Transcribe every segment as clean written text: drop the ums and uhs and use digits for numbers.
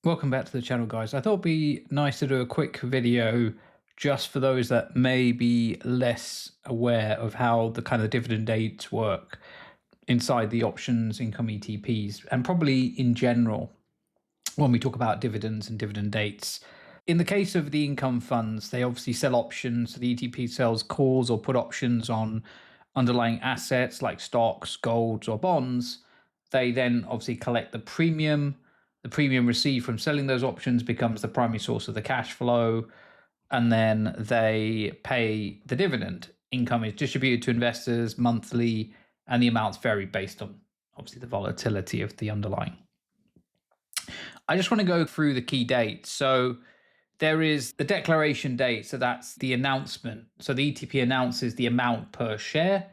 Welcome back to the channel, guys. I thought it'd be nice to do a quick video just for those that may be less aware of how the kind of dividend dates work inside the options income ETPs, and probably in general when we talk about dividends and dividend dates. In the case of the income funds, they obviously sell options. So the ETP sells calls or put options on underlying assets like stocks, golds, or bonds. They then obviously collect the premium. The premium received from selling those options becomes the primary source of the cash flow, and then they pay the dividend. Income is distributed to investors monthly, and the amounts vary based on obviously the volatility of the underlying. I just want to go through the key dates. So there is the declaration date, so that's the announcement. So the ETP announces the amount per share.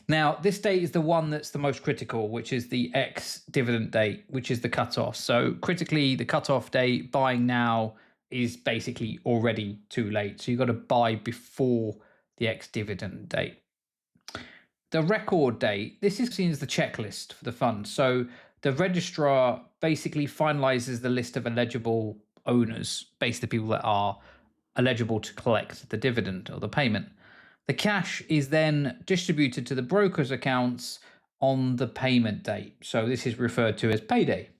Now, this date is the one that's the most critical, which is the ex-dividend date, which is the cutoff. So critically, the cutoff date, buying now, is basically already too late. So you've got to buy before the ex-dividend date. The record date, this is seen as the checklist for the fund. So the registrar basically finalizes the list of eligible owners, basically people that are eligible to collect the dividend or the payment. The cash is then distributed to the broker's accounts on the payment date. So this is referred to as payday.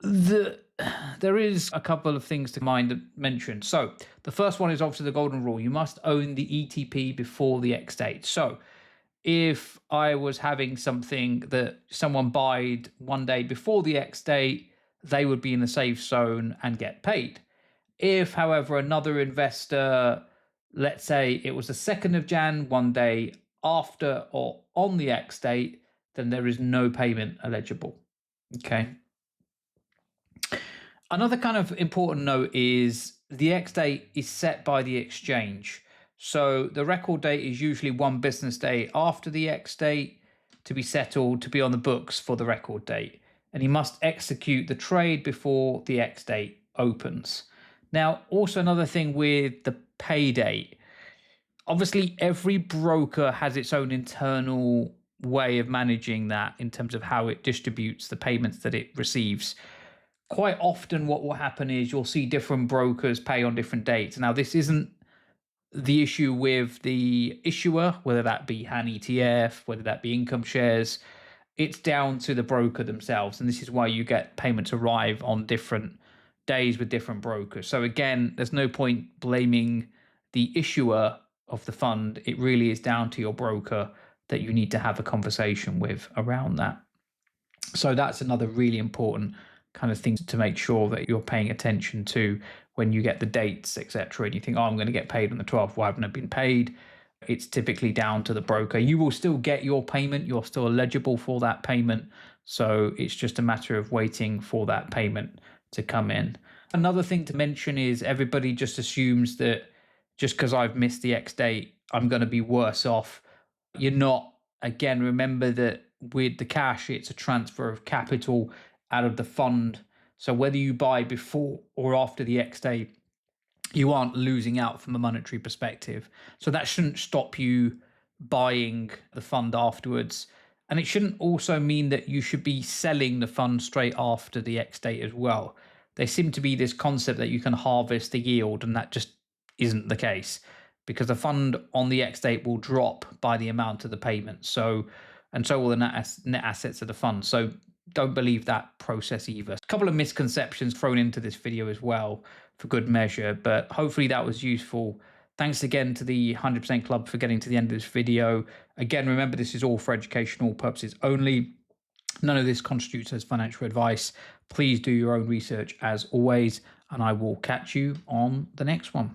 There is a couple of things to mention. So the first one is obviously the golden rule. You must own the ETP before the X date. So if I was having something that someone buyed one day before the X date, they would be in the safe zone and get paid. If, however, another investor, let's say it was the 2nd of Jan, one day after or on the X date, then there is no payment eligible. Okay. Another kind of important note is the X date is set by the exchange. So the record date is usually one business day after the X date to be settled, to be on the books for the record date. And he must execute the trade before the X date opens. Now, also another thing with the pay date, obviously every broker has its own internal way of managing that in terms of how it distributes the payments that it receives. Quite often what will happen is you'll see different brokers pay on different dates. Now, this isn't the issue with the issuer, whether that be HAN ETF, whether that be income shares. It's down to the broker themselves. And this is why you get payments arrive on different days with different brokers. So again, there's no point blaming the issuer of the fund. It really is down to your broker that you need to have a conversation with around that. So that's another really important kind of thing to make sure that you're paying attention to when you get the dates, etc. And you think, oh, I'm going to get paid on the 12th. Why haven't I been paid? It's typically down to the broker. You will still get your payment. You're still eligible for that payment. So it's just a matter of waiting for that payment to come in. Another thing to mention is everybody just assumes that just because I've missed the X date, I'm going to be worse off. You're not. Again, remember that with the cash, it's a transfer of capital out of the fund. So whether you buy before or after the X date, you aren't losing out from a monetary perspective. So that shouldn't stop you buying the fund afterwards. And it shouldn't also mean that you should be selling the fund straight after the X date as well. There seems to be this concept that you can harvest the yield, and that just isn't the case, because the fund on the X date will drop by the amount of the payment. And so will the net assets of the fund. So don't believe that process either. A couple of misconceptions thrown into this video as well for good measure, but hopefully that was useful. Thanks again to the 100% Club for getting to the end of this video. Again, remember, this is all for educational purposes only. None of this constitutes as financial advice. Please do your own research as always, and I will catch you on the next one.